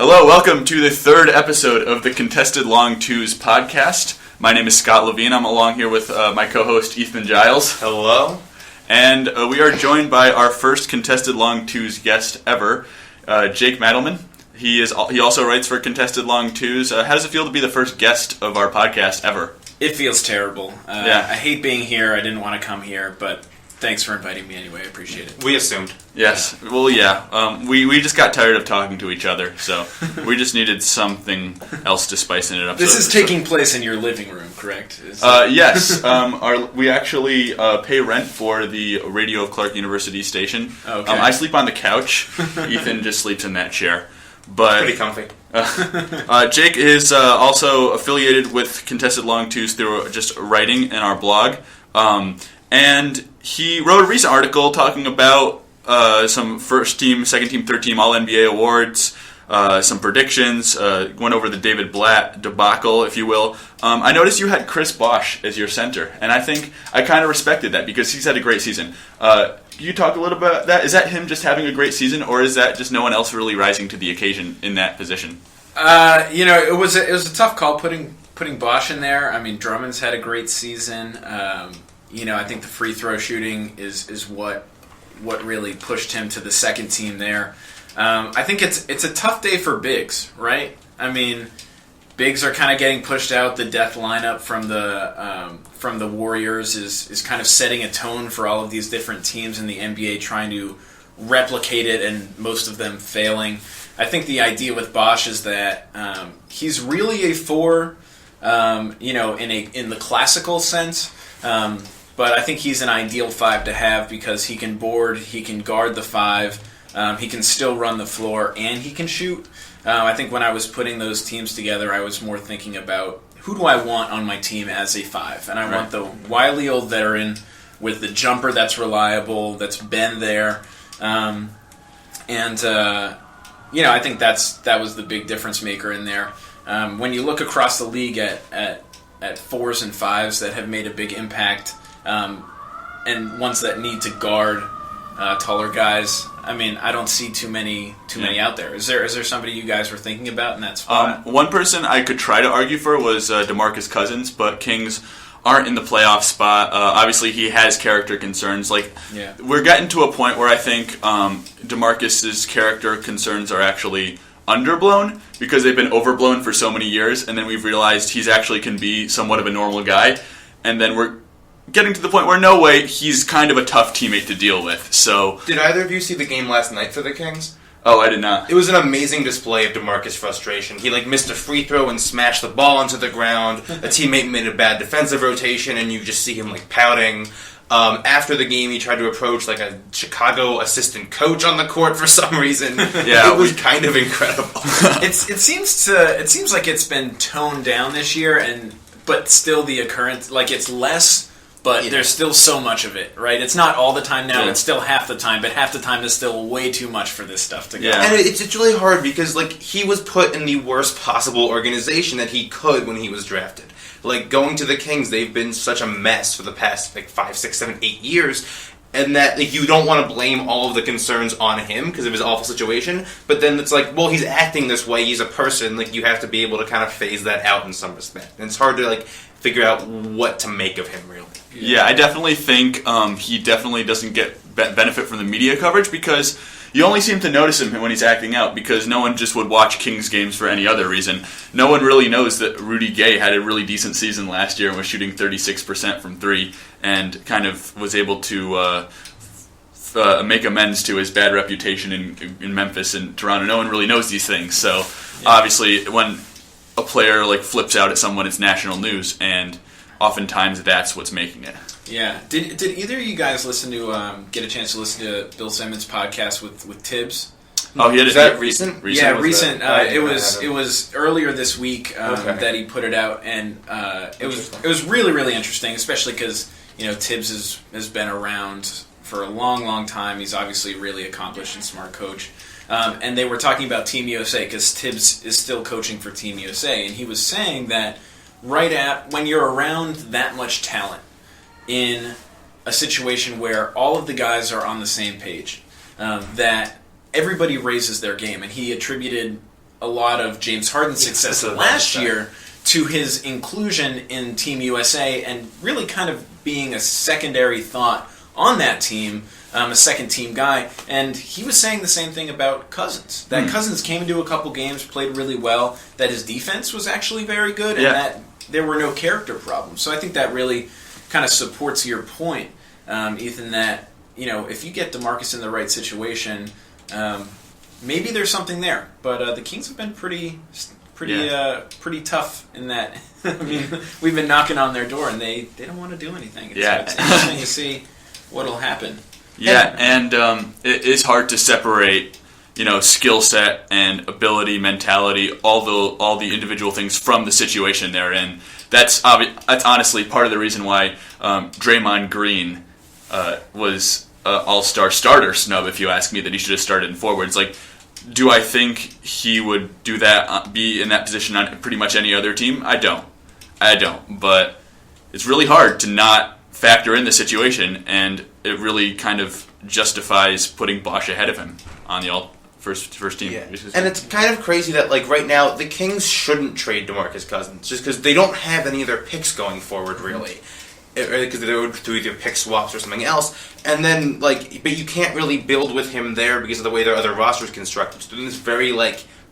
Hello, welcome to the third episode of the Contested Long Twos podcast. My name is Scott Levine. I'm along here with my co-host Ethan Giles. Hello. And we are joined by our first Contested Long Twos guest ever, Jake Mattleman. He also writes for Contested Long Twos. How does it feel to be the first guest of our podcast ever? It feels terrible. I hate being here. I didn't want to come here, but thanks for inviting me anyway. I appreciate it. We assumed. Yes. Yeah. Well, yeah. We just got tired of talking to each other, so we just needed something else to spice it up. This is taking place in your living room, correct? Yes. We actually pay rent for the Radio of Clark University station. Okay. I sleep on the couch. Ethan just sleeps in that chair. But pretty comfy. Jake is also affiliated with Contested Long Twos through just writing in our blog. And he wrote a recent article talking about some first team, second team, third team All-NBA awards, some predictions, went over the David Blatt debacle, if you will. I noticed you had Chris Bosh as your center, and I think I kind of respected that because he's had a great season. Can you talk a little bit about that? Is that him just having a great season, or is that just no one else really rising to the occasion in that position? It was a tough call putting Bosh in there. I mean, Drummond's had a great season. I think the free throw shooting is what really pushed him to the second team there. I think it's a tough day for bigs, right? I mean, bigs are kind of getting pushed out. The death lineup from the Warriors is kind of setting a tone for all of these different teams in the NBA trying to replicate it, and most of them failing. I think the idea with Bosh is that he's really a four, in the classical sense. But I think he's an ideal five to have because he can board, he can guard the five, he can still run the floor, and he can shoot. I think when I was putting those teams together, I was more thinking about who do I want on my team as a five. And I want the wily old veteran with the jumper that's reliable, that's been there. I think that was the big difference maker in there. When you look across the league at fours and fives that have made a big impact, and ones that need to guard taller guys. I mean, I don't see too many out there. Is there somebody you guys were thinking about in that spot? One person I could try to argue for was DeMarcus Cousins, but Kings aren't in the playoff spot. Obviously, he has character concerns. We're getting to a point where I think DeMarcus's character concerns are actually underblown because they've been overblown for so many years, and then we've realized he's actually can be somewhat of a normal guy, and then we're getting to the point where no way, he's kind of a tough teammate to deal with. So, did either of you see the game last night for the Kings? Oh, I did not. It was an amazing display of DeMarcus' frustration. He missed a free throw and smashed the ball into the ground. A teammate made a bad defensive rotation, and you just see him pouting. After the game, he tried to approach a Chicago assistant coach on the court for some reason. Yeah, it was kind of incredible. It seems like it's been toned down this year, but still the occurrence it's less. But there's still so much of it, right? It's not all the time now. Yeah. It's still half the time, but half the time is still way too much for this stuff to go. Yeah. And it's really hard because he was put in the worst possible organization that he could when he was drafted. Going to the Kings, they've been such a mess for the past 5, 6, 7, 8 years, and that you don't want to blame all of the concerns on him because of his awful situation. But then it's he's acting this way. He's a person. You have to be able to kind of phase that out in some respect. And it's hard to figure out what to make of him, really. Yeah, I definitely think he definitely doesn't get benefit from the media coverage because you only seem to notice him when he's acting out because no one just would watch Kings games for any other reason. No one really knows that Rudy Gay had a really decent season last year and was shooting 36% from three and kind of was able to make amends to his bad reputation in Memphis and Toronto. No one really knows these things, so obviously when a player flips out at someone, it's national news, and oftentimes that's what's making it. Yeah. Did either of you guys get a chance to listen to Bill Simmons' podcast with Tibbs? Oh, he had Is that recent? Yeah, recent. It was earlier this week that he put it out, and it was really, really interesting, especially because Tibbs has been around for a long, long time. He's obviously a really accomplished and smart coach. And they were talking about Team USA because Tibbs is still coaching for Team USA, and he was saying that when you're around that much talent in a situation where all of the guys are on the same page, that everybody raises their game, and he attributed a lot of James Harden's success last year to his inclusion in Team USA and really kind of being a secondary thought on that team, a second-team guy. And he was saying the same thing about Cousins. That Cousins came into a couple games, played really well, that his defense was actually very good, and that there were no character problems. So I think that really kind of supports your point, Ethan, that if you get DeMarcus in the right situation, maybe there's something there. But the Kings have been pretty tough in that. I mean, we've been knocking on their door, and they don't want to do anything. It's interesting to see what'll happen. Yeah, and it is hard to separate, skill set and ability, mentality, all the individual things from the situation they're in. That's honestly part of the reason why Draymond Green was an all-star starter snub, if you ask me, that he should have started in forwards. Like, do I think he would do that, be in that position on pretty much any other team? I don't. But it's really hard to not factor in the situation, and it really kind of justifies putting Bosch ahead of him on the first team. Yeah. And it's kind of crazy that, right now, the Kings shouldn't trade DeMarcus Cousins, just because they don't have any of their picks going forward, really. Because they would do either pick swaps or something else. And then, but you can't really build with him there because of the way their other roster's constructed. So they're in this very,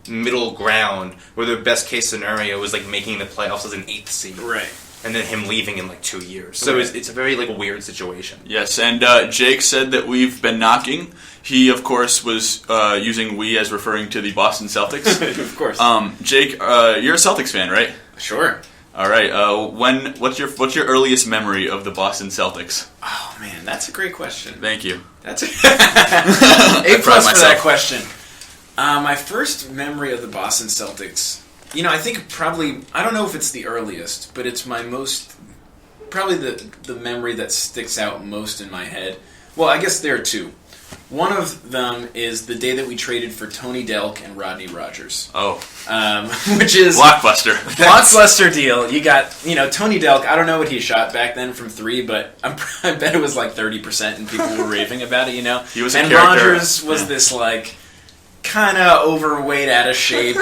middle ground where their best case scenario is, making the playoffs as an 8th seed. Right. And then him leaving in 2 years. So it's a very weird situation. Yes, and Jake said that we've been knocking. He, of course, was using "we" as referring to the Boston Celtics. Of course. Jake, you're a Celtics fan, right? Sure. All right. What's your earliest memory of the Boston Celtics? Oh man, that's a great question. Thank you. That's A+ for that question. My first memory of the Boston Celtics. I think probably, I don't know if it's the earliest, but it's my probably the memory that sticks out most in my head. Well, I guess there are two. One of them is the day that we traded for Tony Delk and Rodney Rogers. Oh. Which is... Blockbuster deal. You got, Tony Delk, I don't know what he shot back then from 3, but I bet it was 30% and people were raving about it, He was a and character. Rogers was this, kind of overweight, out of shape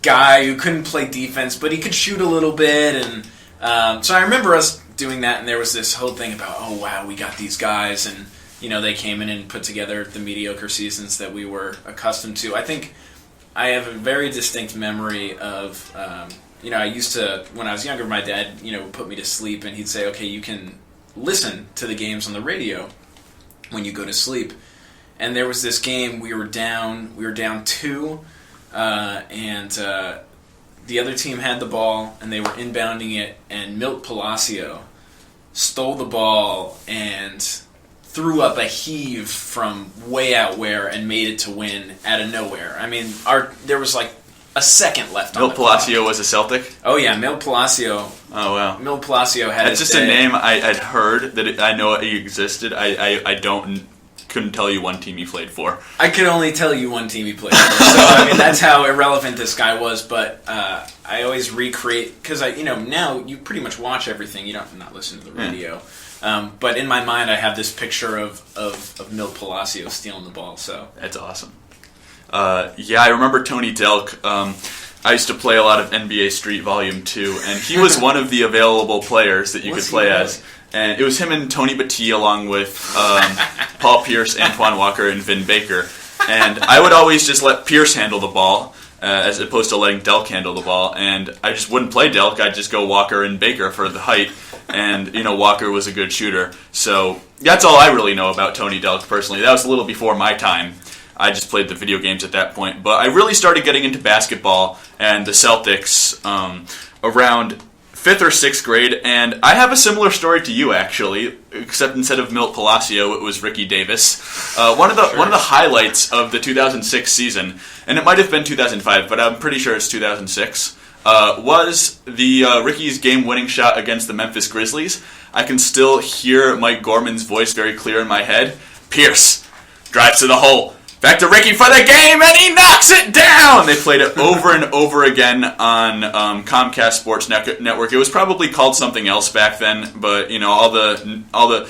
guy who couldn't play defense, but he could shoot a little bit, and so I remember us doing that, and there was this whole thing about, oh wow, we got these guys, and they came in and put together the mediocre seasons that we were accustomed to. I think I have a very distinct memory of, I used to, when I was younger, my dad, would put me to sleep, and he'd say, okay, you can listen to the games on the radio when you go to sleep. And there was this game, we were down 2, and the other team had the ball, and they were inbounding it, and Milt Palacio stole the ball and threw up a heave from way out where and made it to win out of nowhere. I mean, there was a second left on the clock. Milt Palacio was a Celtic? Oh yeah, Milt Palacio. Oh wow. Milt Palacio had That's just day. a name I'd heard that I know he existed. I couldn't tell you one team he played for. I could only tell you one team he played for. So that's how irrelevant this guy was. But I always recreate, because now you pretty much watch everything. You don't not listen to the radio. But in my mind, I have this picture of Milt Palacio stealing the ball. So that's awesome. I remember Tony Delk. I used to play a lot of NBA Street Volume 2, and he was one of the available players that you could play as. And it was him and Tony Battie along with Paul Pierce, Antoine Walker, and Vin Baker. And I would always just let Pierce handle the ball as opposed to letting Delk handle the ball. And I just wouldn't play Delk. I'd just go Walker and Baker for the height. And, Walker was a good shooter. So that's all I really know about Tony Delk personally. That was a little before my time. I just played the video games at that point. But I really started getting into basketball and the Celtics around 5th or 6th grade, and I have a similar story to you, actually, except instead of Milt Palacio, it was Ricky Davis. One of the highlights of the 2006 season, and it might have been 2005, but I'm pretty sure it's 2006, was the Ricky's game-winning shot against the Memphis Grizzlies. I can still hear Mike Gorman's voice very clear in my head. Pierce drives to the hole. Back to Ricky for the game, and he knocks it down! They played it over and over again on Comcast Sports Network. It was probably called something else back then, but all the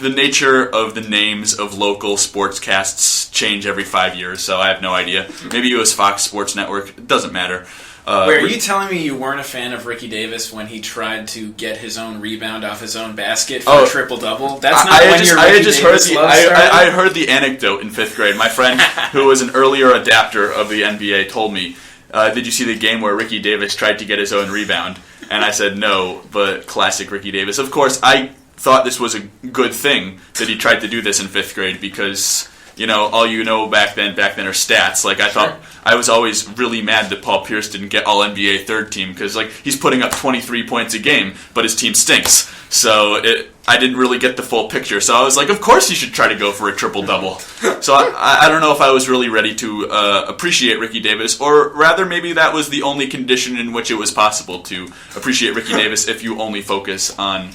nature of the names of local sportscasts change every 5 years, so I have no idea. Maybe it was Fox Sports Network. It doesn't matter. Wait, are you telling me you weren't a fan of Ricky Davis when he tried to get his own rebound off his own basket for a triple-double? That's not when your Ricky Davis love started? I heard the anecdote in 5th grade. My friend, who was an earlier adapter of the NBA, told me, did you see the game where Ricky Davis tried to get his own rebound? And I said, no, but classic Ricky Davis. Of course, I thought this was a good thing that he tried to do this in 5th grade because... all back then are stats. Like, I thought, I was always really mad that Paul Pierce didn't get All-NBA third team because, he's putting up 23 points a game, but his team stinks. So I didn't really get the full picture. So I was like, of course you should try to go for a triple-double. So I don't know if I was really ready to appreciate Ricky Davis, or rather maybe that was the only condition in which it was possible to appreciate Ricky Davis if you only focus on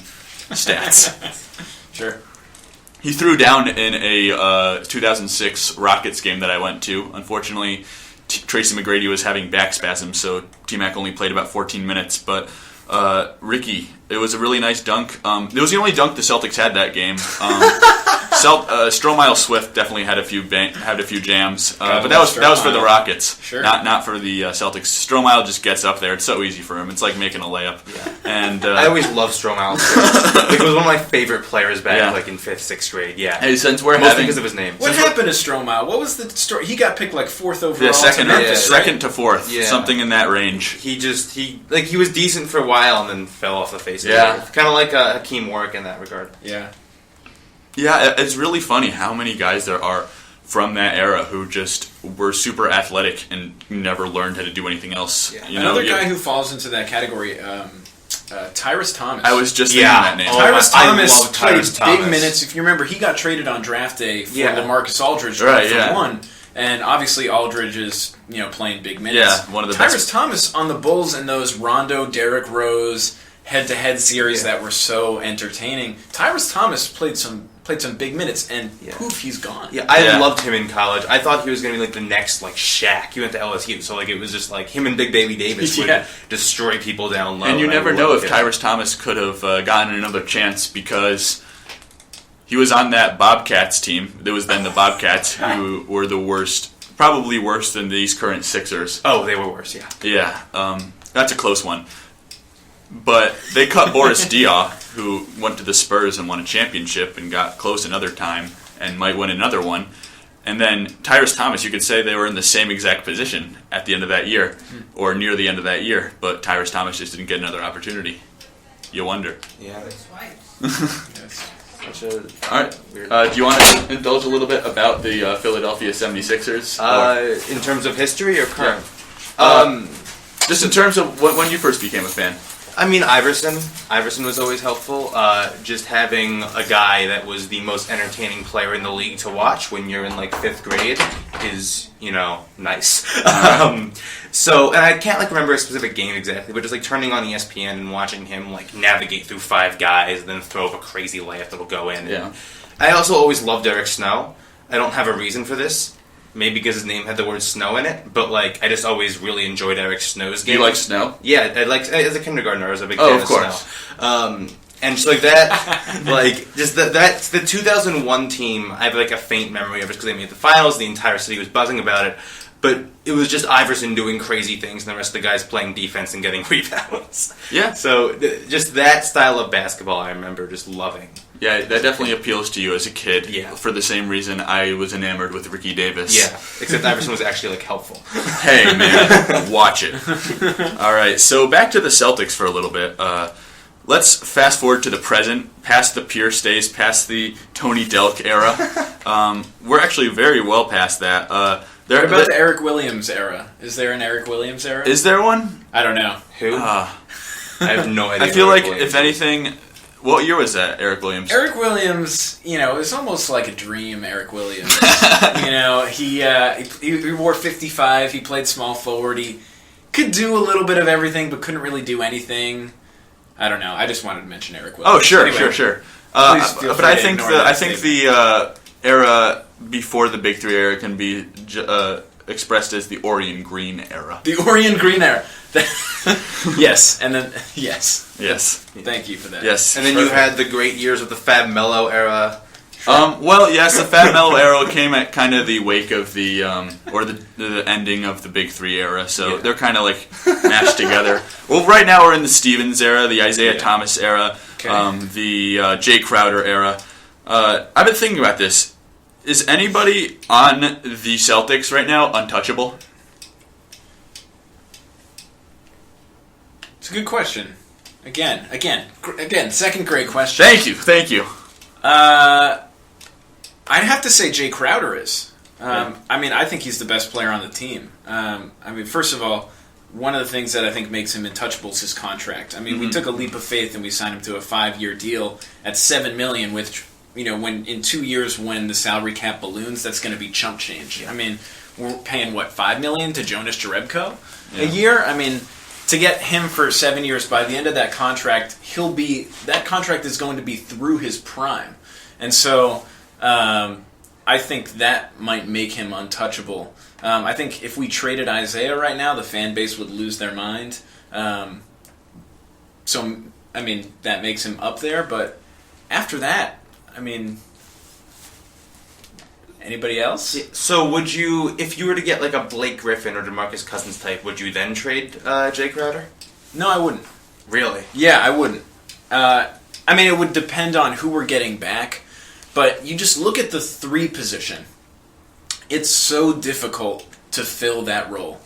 stats. Sure. He threw down in a 2006 Rockets game that I went to. Unfortunately, Tracy McGrady was having back spasms, so T-Mac only played about 14 minutes. But Ricky, it was a really nice dunk. It was the only dunk the Celtics had that game. Stromile Swift definitely had a few jams, but that was for the Rockets, sure. not for the Celtics. Stromile just gets up there; it's so easy for him. It's like making a layup. Yeah. And I always loved Stromile. He was one of my favorite players back in 5th, 6th grade. Yeah, hey, since we're mostly because of his name. What happened to Stromile? What was the story? He got picked 4th overall. Yeah, second right? to 4th, something in that range. He was decent for a while and then fell off the face of the earth. Kind of like Hakeem Warwick in that regard. Yeah. Yeah, it's really funny how many guys there are from that era who just were super athletic and never learned how to do anything else. Yeah. Another guy who falls into that category, Tyrus Thomas. I was just thinking that name. Tyrus Thomas played Thomas. big minutes. If you remember, he got traded on draft day for the Marcus Aldridge for one. And obviously Aldridge is, playing big minutes. Yeah, one of the best. Tyrus Thomas on the Bulls in those Rondo, Derrick Rose head-to-head series that were so entertaining. Tyrus Thomas played some big minutes, and poof, he's gone. Yeah, I loved him in college. I thought he was going to be the next Shaq. He went to LSU, so it was just him and Big Baby Davis would destroy people down low. And you never know if Tyrus Thomas could have gotten another chance because he was on that Bobcats team. There was then the Bobcats who were the worst, probably worse than these current Sixers. Oh, they were worse, yeah. Yeah, that's a close one. But they cut Boris Diaw, who went to the Spurs and won a championship and got close another time and might win another one. And then Tyrus Thomas, you could say they were in the same exact position at the end of that year or near the end of that year. But Tyrus Thomas just didn't get another opportunity. You wonder. Yeah, that's all right. Do you want to indulge a little bit about the Philadelphia 76ers? In terms of history or current? Just in terms of when you first became a fan. I mean, Iverson. Iverson was always helpful. Just having a guy that was the most entertaining player in the league to watch when you're in 5th grade is, nice. And I can't remember a specific game exactly, but just turning on ESPN and watching him navigate through 5 guys and then throw up a crazy layup that'll go in. Yeah. I also always loved Eric Snow. I don't have a reason for this. Maybe because his name had the word snow in it, but I just always really enjoyed Eric Snow's game. You like Snow? Yeah, as a kindergartner, I was a big fan of Snow. And just that, just that's the 2001 team. I have a faint memory of it because they made the finals. The entire city was buzzing about it, but it was just Iverson doing crazy things, and the rest of the guys playing defense and getting rebounds. Yeah. So just that style of basketball, I remember just loving. Yeah, that definitely appeals to you as a kid. Yeah. For the same reason I was enamored with Ricky Davis. Yeah, except Iverson was actually helpful. Hey man, watch it. All right, so back to the Celtics for a little bit. Let's fast forward to the present, past the Pierce days, past the Tony Delk era. We're actually very well past that. What about the Eric Williams era? Is there an Eric Williams era? Is there one? I don't know. Who? I have no idea. I feel if anything... What year was that, Eric Williams? Eric Williams, it was almost like a dream, Eric Williams. He wore 55, he played small forward, he could do a little bit of everything, but couldn't really do anything. I don't know, I just wanted to mention Eric Williams. Oh, sure. But I think the era before the Big Three era can be expressed as the Orion Green era. The Orion Green era. Yes, and then yes. Yes. Thank you for that. Yes. And then you had the great years of the Fab Mello era. Well, yes, the Fat Mello era came at kind of the wake of the ending of the Big Three era, so they're kind of like mashed together. Well, right now we're in the Stevens era, the Isaiah Thomas era, the Jay Crowder era. I've been thinking about this. Is anybody on the Celtics right now untouchable? It's a good question. Again, second grade question. Thank you. I'd have to say Jay Crowder is. I mean, I think he's the best player on the team. I mean, first of all, one of the things that I think makes him untouchable is his contract. I mean, we took a leap of faith and we signed him to a 5-year deal at $7 million, which, when in 2 years when the salary cap balloons, that's going to be chump change. I mean, we're paying $5 million to Jonas Jerebko a year. I mean, to get him for 7 years, by the end of that contract, that contract is going to be through his prime, and so. I think that might make him untouchable. I think if we traded Isaiah right now, the fan base would lose their mind. So, I mean, that makes him up there. But after that, I mean, anybody else? So would you, if you were to get like a Blake Griffin or DeMarcus Cousins type, would you then trade Jay Crowder? No, I wouldn't. Really? Yeah, I wouldn't. I mean, it would depend on who we're getting back. But you just look at the 3 position. It's so difficult to fill that role.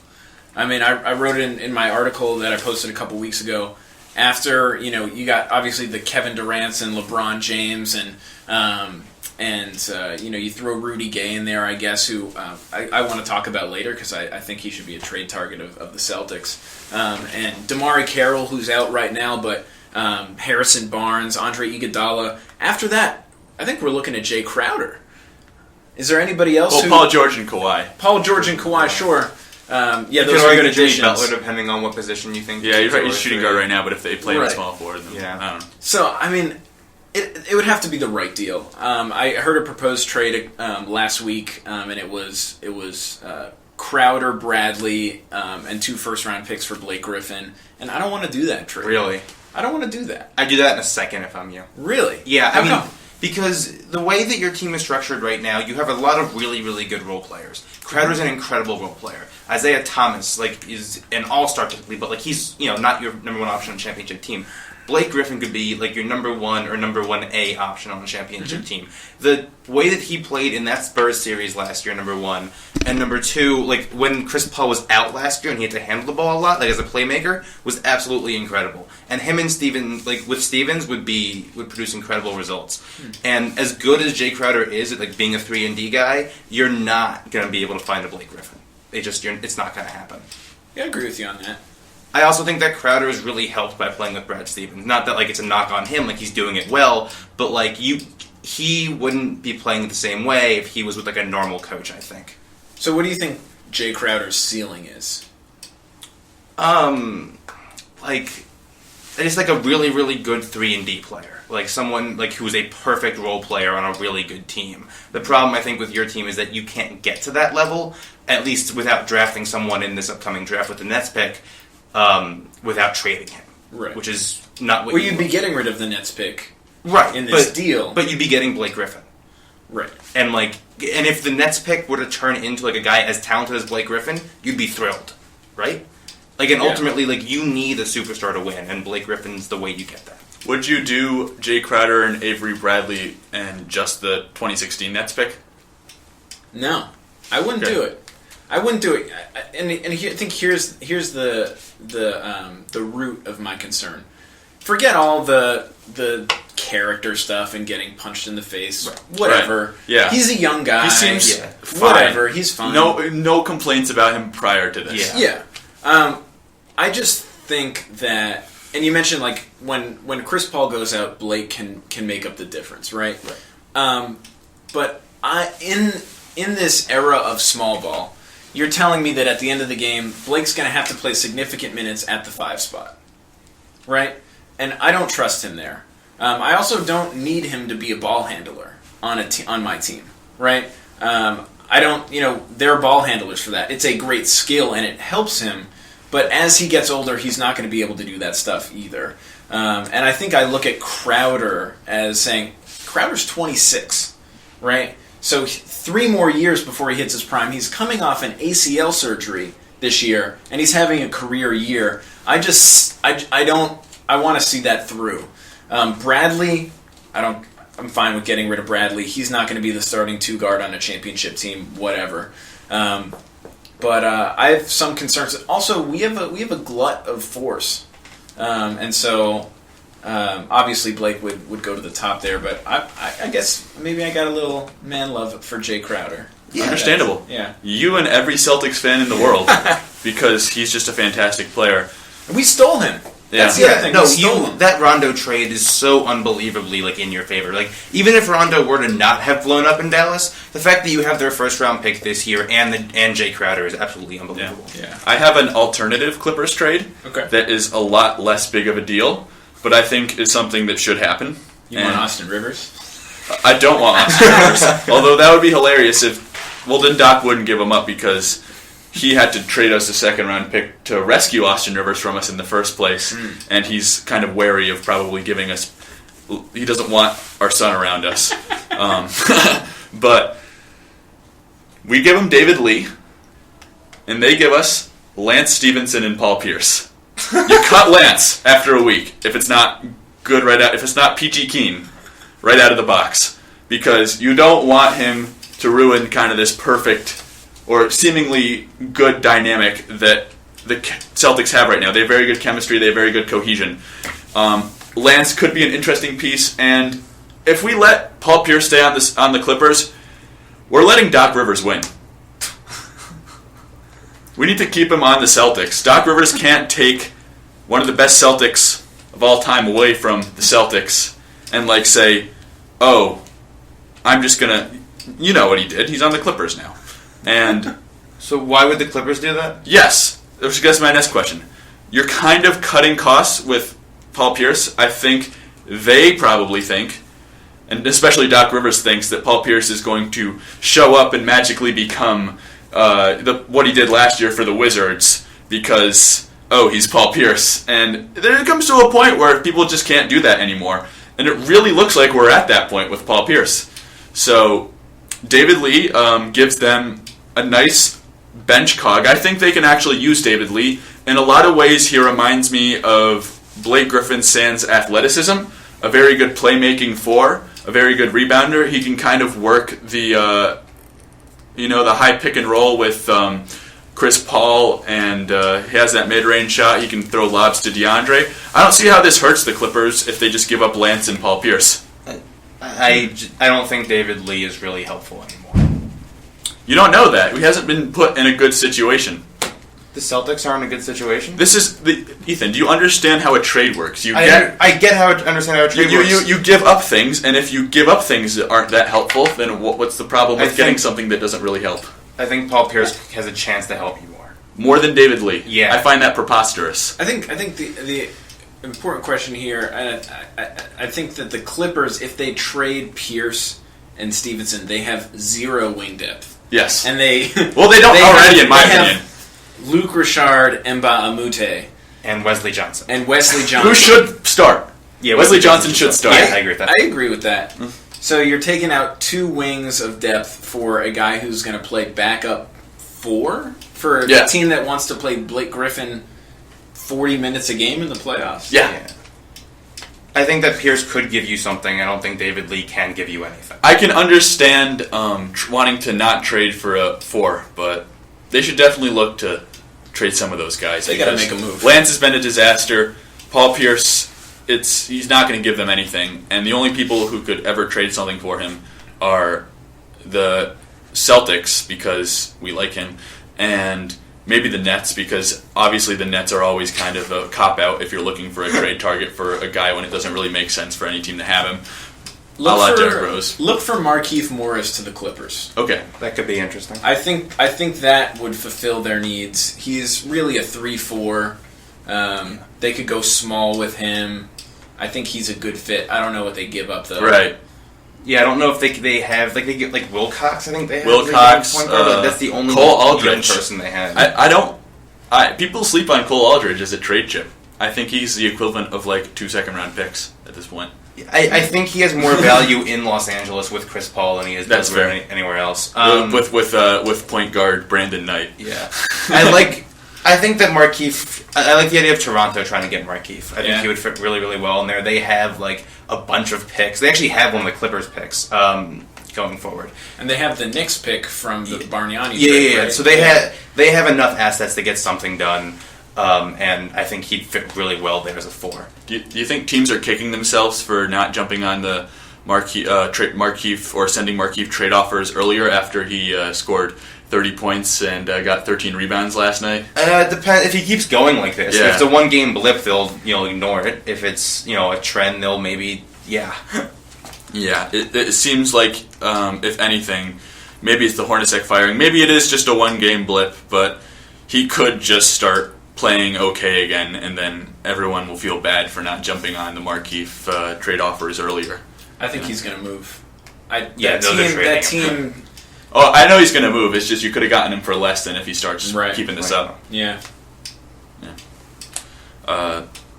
I mean, I wrote in my article that I posted a couple weeks ago. After, you got obviously the Kevin Durant's and LeBron James and you throw Rudy Gay in there, I guess, who I want to talk about later because I think he should be a trade target of the Celtics. And Damari Carroll, who's out right now, but Harrison Barnes, Andre Iguodala. After that, I think we're looking at Jay Crowder. Is there anybody else? Well, Paul George and Kawhi. Paul George and Kawhi, sure. Yeah, those are good additions. Butler, depending on what position you think. Yeah, he's shooting guard right now, but if they play him small forward, then I don't know. So, I mean, it would have to be the right deal. I heard a proposed trade last week, and it was Crowder, Bradley, and 2 first-round picks for Blake Griffin, and I don't want to do that trade. Really? I don't want to do that. I'd do that in a second if I'm you. Really? Yeah, How come? Because the way that your team is structured right now, you have a lot of really, really good role players. Crowder's an incredible role player. Isaiah Thomas, is an all-star typically, but he's not your number 1 option on a championship team. Blake Griffin could be your number 1 or number 1A option on a championship team. The way that he played in that Spurs series last year, number 1, and number 2, when Chris Paul was out last year and he had to handle the ball a lot, as a playmaker, was absolutely incredible. And him and Stevens, with Stevens, would produce incredible results. And as good as Jay Crowder is at being a 3-and-D guy, you're not going to be able to find a Blake Griffin. It's not going to happen. Yeah, I agree with you on that. I also think that Crowder is really helped by playing with Brad Stevens. Not that it's a knock on him, he's doing it well, but he wouldn't be playing the same way if he was with a normal coach, I think. So what do you think Jay Crowder's ceiling is? Just a really, really good 3-and-D player. Someone who's a perfect role player on a really good team. The problem, I think, with your team is that you can't get to that level, at least without drafting someone in this upcoming draft with the Nets pick, without trading him. Right. Which is not what you'd be getting rid of the Nets pick. Right. In this deal. But you'd be getting Blake Griffin. Right. And and if the Nets pick were to turn into a guy as talented as Blake Griffin, you'd be thrilled. Right? Ultimately, you need a superstar to win, and Blake Griffin's the way you get that. Would you do Jay Crowder and Avery Bradley and just the 2016 Nets pick? No, I wouldn't do it. I wouldn't do it. And I think here's the root of my concern. Forget all the character stuff and getting punched in the face. Right. Whatever. Right. Yeah. He's a young guy. He seems fine. Whatever. He's fine. No complaints about him prior to this. Yeah. I just think that, and you mentioned when Chris Paul goes out, Blake can make up the difference, right? But in this era of small ball, you're telling me that at the end of the game, Blake's going to have to play significant minutes at the 5 spot, right? And I don't trust him there. I also don't need him to be a ball handler on my team, right? I don't, they're ball handlers for that. It's a great skill and it helps him, but as he gets older, he's not going to be able to do that stuff either. And I think I look at Crowder as saying, Crowder's 26, right? So 3 more years before he hits his prime. He's coming off an ACL surgery this year, and he's having a career year. I want to see that through. Bradley, I'm fine with getting rid of Bradley. He's not going to be the starting 2 guard on a championship team, whatever. But I have some concerns. Also, we have a glut of force, and so obviously Blake would go to the top there. But I guess maybe I got a little man love for Jay Crowder. Yeah, understandable. Yeah, you and every Celtics fan in the world, because he's just a fantastic player. We stole him. Yeah. That's the other thing. No, that Rondo trade is so unbelievably in your favor. Even if Rondo were to not have blown up in Dallas, the fact that you have their first round pick this year and Jay Crowder is absolutely unbelievable. Yeah. I have an alternative Clippers trade that is a lot less big of a deal, but I think is something that should happen. You want Austin Rivers? I don't want Austin Rivers, although that would be hilarious if. Well, then Doc wouldn't give him up because he had to trade us a second-round pick to rescue Austin Rivers from us in the first place, and he's kind of wary of probably giving us... He doesn't want our son around us. But we give him David Lee, and they give us Lance Stevenson and Paul Pierce. You cut Lance after a week if it's not good if it's not PG Keen right out of the box, because you don't want him to ruin kind of this perfect or seemingly good dynamic that the Celtics have right now. They have very good chemistry. They have very good cohesion. Lance could be an interesting piece, and if we let Paul Pierce stay on the Clippers, we're letting Doc Rivers win. We need to keep him on the Celtics. Doc Rivers can't take one of the best Celtics of all time away from the Celtics and say, oh, I'm just going to... You know what he did. He's on the Clippers now. And so why would the Clippers do that? Yes. That's my next question. You're kind of cutting costs with Paul Pierce. I think they probably think, and especially Doc Rivers thinks, that Paul Pierce is going to show up and magically become what he did last year for the Wizards because, he's Paul Pierce. And then it comes to a point where people just can't do that anymore. And it really looks like we're at that point with Paul Pierce. So David Lee gives them a nice bench cog. I think they can actually use David Lee. In a lot of ways, he reminds me of Blake Griffin sans athleticism, a very good playmaking 4, a very good rebounder. He can kind of work the high pick and roll with Chris Paul, and he has that mid-range shot. He can throw lobs to DeAndre. I don't see how this hurts the Clippers if they just give up Lance and Paul Pierce. I don't think David Lee is really helpful anymore. You don't know that. He hasn't been put in a good situation. The Celtics are in a good situation? Ethan, do you understand how a trade works? I understand how a trade works. You give up things, and if you give up things that aren't that helpful, then what's the problem with getting something that doesn't really help? I think Paul Pierce has a chance to help you more. More than David Lee. Yeah. I find that preposterous. I think the important question here, and I think that the Clippers, if they trade Pierce and Stevenson, they have 0 wing depth. Yes. And they don't already, in my opinion. Luke Richard, Emba Amute, and Wesley Johnson. Who should start? Yeah, Wesley Johnson should start. Yeah, I agree with that. I agree with that. So you're taking out 2 wings of depth for a guy who's going to play backup 4 for a team that wants to play Blake Griffin 40 minutes a game in the playoffs. Yeah. I think that Pierce could give you something. I don't think David Lee can give you anything. I can understand wanting to not trade for a 4, but they should definitely look to trade some of those guys. They got to make a move. Lance has been a disaster. Paul Pierce, he's not going to give them anything, and the only people who could ever trade something for him are the Celtics, because we like him, and maybe the Nets, because obviously the Nets are always kind of a cop-out if you're looking for a trade target for a guy when it doesn't really make sense for any team to have him. Look for Markieff Morris to the Clippers. Okay. That could be interesting. I think that would fulfill their needs. He's really a 3-4. They could go small with him. I think he's a good fit. I don't know what they give up, though. Right. Yeah, I don't know if they have they get Wilcox. I think they have Wilcox. Point guard, but that's the only Cole Aldridge person they have. People sleep on Cole Aldridge as a trade chip. I think he's the equivalent of 2 second-round picks at this point. I think he has more value in Los Angeles with Chris Paul than he has anywhere else. With point guard Brandon Knight. Yeah, I think that Markieff. I like the idea of Toronto trying to get Markieff. I think he would fit really, really well in there. They have a bunch of picks. They actually have one of the Clippers picks going forward, and they have the Knicks pick from the Bargnani. Yeah. Right? So they have enough assets to get something done. And I think he'd fit really well there as a 4. Do you think teams are kicking themselves for not jumping on the Markieff or sending Markieff trade offers earlier after he scored 30 points and got 13 rebounds last night? Depends if he keeps going like this. Yeah. If it's a 1-game blip, they'll ignore it. If it's a trend, they'll maybe Yeah. It seems like if anything, maybe it's the Hornacek firing. Maybe it is just a 1-game blip, but he could just start playing okay again, and then everyone will feel bad for not jumping on the Markieff trade offers earlier. I think he's going to move. That team. Oh, I know he's going to move. It's just you could have gotten him for less than if he starts keeping this up. Yeah.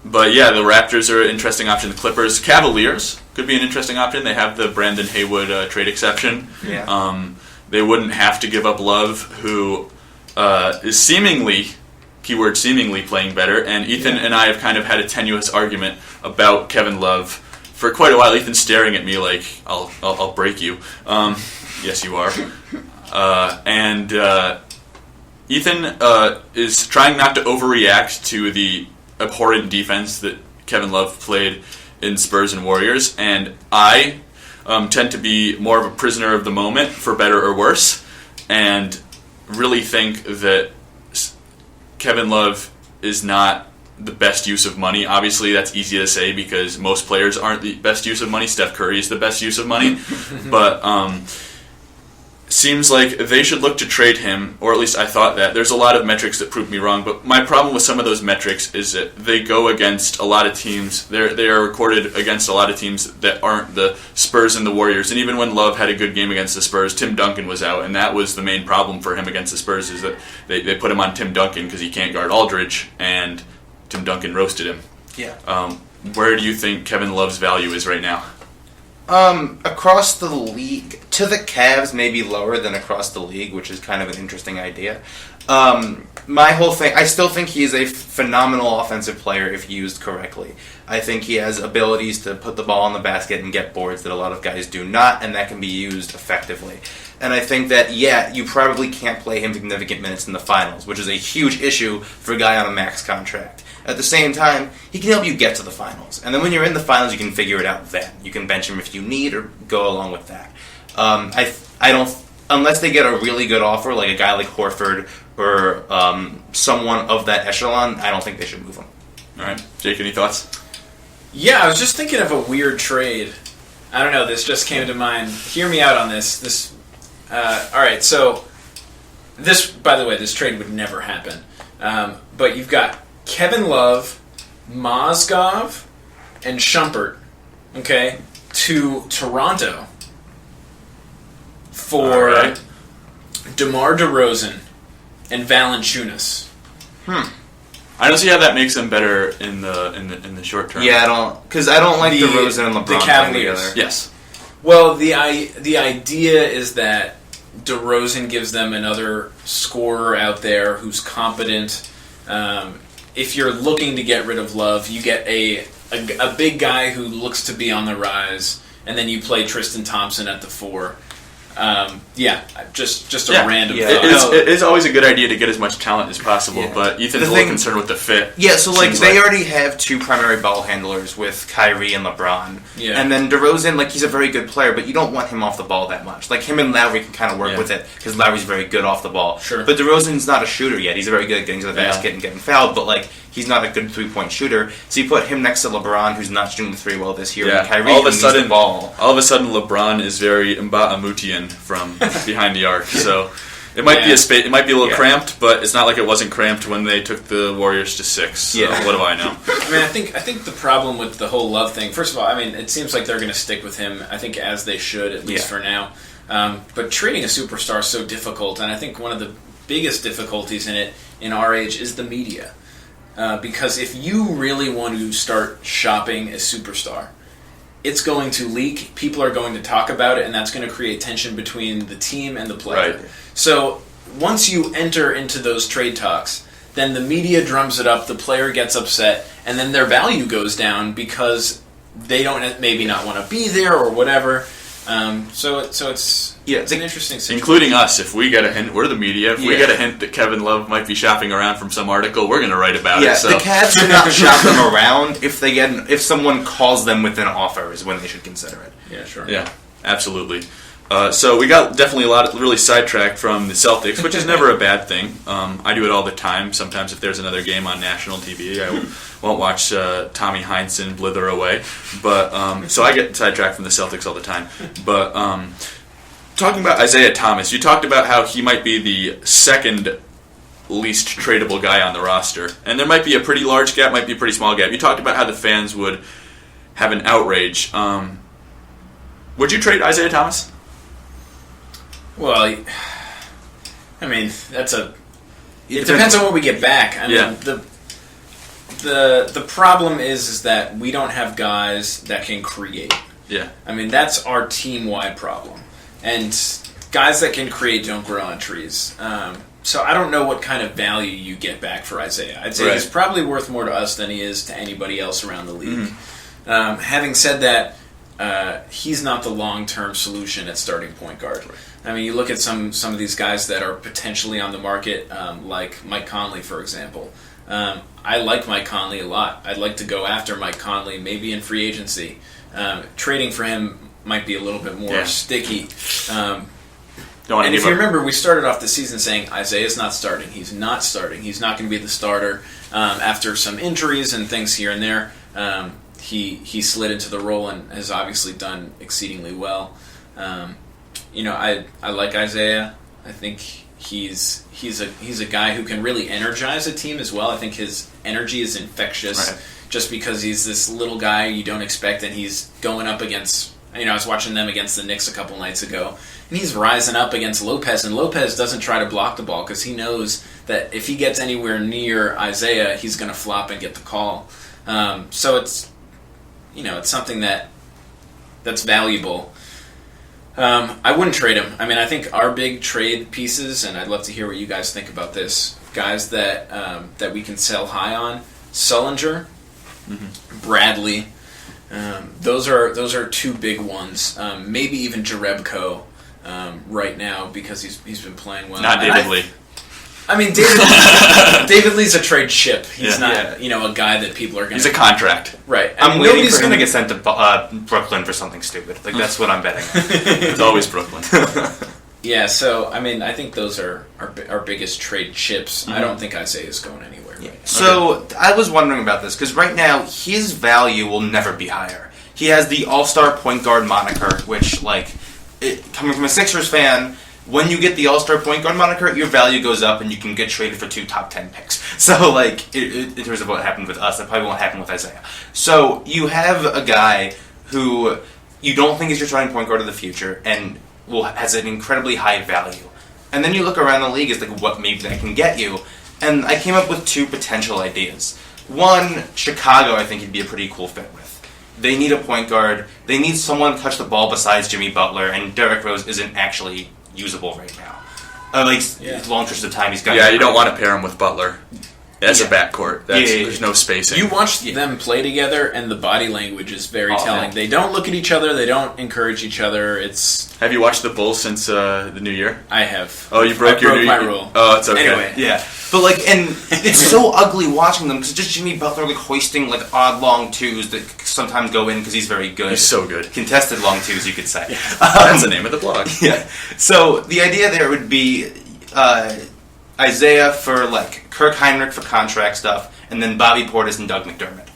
But yeah, the Raptors are an interesting option. The Clippers, Cavaliers could be an interesting option. They have the Brandon Haywood trade exception. Yeah. They wouldn't have to give up Love, who is seemingly playing better. And Ethan and I have kind of had a tenuous argument about Kevin Love for quite a while. Ethan's staring at me like I'll break you. Yes, you are. And Ethan is trying not to overreact to the abhorrent defense that Kevin Love played in Spurs and Warriors, and I tend to be more of a prisoner of the moment, for better or worse, and really think that Kevin Love is not the best use of money. Obviously, that's easy to say because most players aren't the best use of money. Steph Curry is the best use of money, but seems like they should look to trade him, or at least I thought that. There's a lot of metrics that prove me wrong, but my problem with some of those metrics is that they go against a lot of teams. They are recorded against a lot of teams that aren't the Spurs and the Warriors. And even when Love had a good game against the Spurs, Tim Duncan was out, and that was the main problem for him against the Spurs, is that they put him on Tim Duncan because he can't guard Aldridge, and Tim Duncan roasted him. Yeah. Where do you think Kevin Love's value is right now? Across the league, to the Cavs, maybe lower than across the league, which is kind of an interesting idea. My whole thing, I still think he is a phenomenal offensive player if used correctly. I think he has abilities to put the ball in the basket and get boards that a lot of guys do not, and that can be used effectively. And I think that, you probably can't play him significant minutes in the finals, which is a huge issue for a guy on a max contract. At the same time, he can help you get to the finals. And then when you're in the finals, you can figure it out then. You can bench him if you need or go along with that. I don't, unless they get a really good offer, like a guy like Horford or someone of that echelon, I don't think they should move him. All right. Jake, any thoughts? Yeah, I was just thinking of a weird trade. I don't know, this just came to mind. Hear me out on this. All right, so this, by the way, this trade would never happen. But you've got Kevin Love, Mozgov, and Shumpert, okay, to Toronto for DeMar DeRozan and Valanciunas. I don't see how that makes them better in the short term. Yeah, I don't like DeRozan and LeBron. The Cavaliers. Together. Yes. Well, the idea is that DeRozan gives them another scorer out there who's competent. If you're looking to get rid of Love, you get a big guy who looks to be on the rise, and then you play Tristan Thompson at the 4. Just a random thought. It is always a good idea to get as much talent as possible, but Ethan's a little concerned with the fit. Yeah, so they already have 2 primary ball handlers with Kyrie and LeBron. Yeah. And then DeRozan, he's a very good player, but you don't want him off the ball that much. Him and Lowry can kind of work with it, because Lowry's very good off the ball. Sure. But DeRozan's not a shooter yet. He's very good at getting to the basket and getting fouled, but he's not a good 3-point shooter. So you put him next to LeBron, who's not shooting the 3 well this year, and Kyrie, all of a sudden, the ball. All of a sudden, LeBron is very Mbamutian from behind the arc. So It might be it might be a little Yeah. cramped, but it's not like it wasn't cramped when they took the Warriors to 6. So Yeah. what do I know? I mean, I think the problem with the whole Love thing. First of all, I mean, it seems like they're going to stick with him. I think as they should, at least for now. But trading a superstar is so difficult, and I think one of the biggest difficulties in it in our age is the media. Because if you really want to start shopping a superstar, it's going to leak, people are going to talk about it, and that's going to create tension between the team and the player. Right. So once you enter into those trade talks, then the media drums it up, the player gets upset, and then their value goes down because they don't maybe not want to be there or whatever. So it's an interesting situation. Including us. If we get a hint, we're the media. If we get a hint that Kevin Love might be shopping around from some article, we're going to write about it. So. The Cavs do not shop them around. If someone calls them with an offer is when they should consider it. Yeah, sure. Yeah, absolutely. So we got definitely really sidetracked from the Celtics, which is never a bad thing. I do it all the time. Sometimes if there's another game on national TV, I won't watch Tommy Heinsohn blither away. But so I get sidetracked from the Celtics all the time. But talking about Isaiah Thomas, you talked about how he might be the second least tradable guy on the roster. And there might be a pretty large gap, might be a pretty small gap. You talked about how the fans would have an outrage. Would you trade Isaiah Thomas? Well, I mean, it depends on what we get back. I mean, the problem is that we don't have guys that can create. Yeah. I mean, that's our team-wide problem. And guys that can create don't grow on trees. So I don't know what kind of value you get back for Isaiah. I'd say he's probably worth more to us than he is to anybody else around the league. Mm-hmm. Having said that, he's not the long-term solution at starting point guard. Right. I mean, you look at some of these guys that are potentially on the market, like Mike Conley, for example. I like Mike Conley a lot. I'd like to go after Mike Conley, maybe in free agency. Trading for him might be a little bit more sticky. And if you remember, we started off the season saying Isaiah's not starting. He's not starting. He's not going to be the starter. After some injuries and things here and there, he slid into the role and has obviously done exceedingly well. I like Isaiah. I think he's a guy who can really energize a team as well. I think his energy is infectious, just because he's this little guy you don't expect, and he's going up against. I was watching them against the Knicks a couple nights ago, and he's rising up against Lopez, and Lopez doesn't try to block the ball because he knows that if he gets anywhere near Isaiah, he's going to flop and get the call. So it's something that's valuable. I wouldn't trade him. I mean, I think our big trade pieces, and I'd love to hear what you guys think about this, guys that we can sell high on: Sullinger, Bradley. Those are two big ones. Maybe even Jerebko right now because he's been playing well. Not David Lee. I mean, David Lee's a trade chip. He's not a guy that people are going to... He's a contract. Right. I'm waiting for him to get sent to Brooklyn for something stupid. Like, that's what I'm betting on. It's always Brooklyn. Yeah, so, I mean, I think those are our biggest trade chips. I don't think Isaiah's going anywhere. Yeah. So, I was wondering about this, because right now, his value will never be higher. He has the all-star point guard moniker, which, coming from a Sixers fan... When you get the All-Star point guard moniker, your value goes up and you can get traded for 2 top 10 picks. So, in terms of what happened with us, that probably won't happen with Isaiah. So, you have a guy who you don't think is your starting point guard of the future and has an incredibly high value. And then you look around the league as what maybe that can get you. And I came up with 2 potential ideas. One, Chicago, I think he'd be a pretty cool fit with. They need a point guard. They need someone to touch the ball besides Jimmy Butler, and Derrick Rose isn't actually usable right now. Long stretches of time he's got. Yeah, you don't want to pair him with Butler. That's a backcourt. There's no spacing. You watch them play together, and the body language is very telling. They don't look at each other. They don't encourage each other. Have you watched the Bulls since the new year? I have. Oh, you broke my rule. Oh, it's okay. Anyway, yeah. But and it's so ugly watching them because just Jimmy Butler hoisting odd long twos that sometimes go in because he's very good. He's so good. Contested long twos, you could say. Yeah. That's the name of the blog. Yeah. So the idea there would be Isaiah for Kirk Heinrich for contract stuff, and then Bobby Portis and Doug McDermott.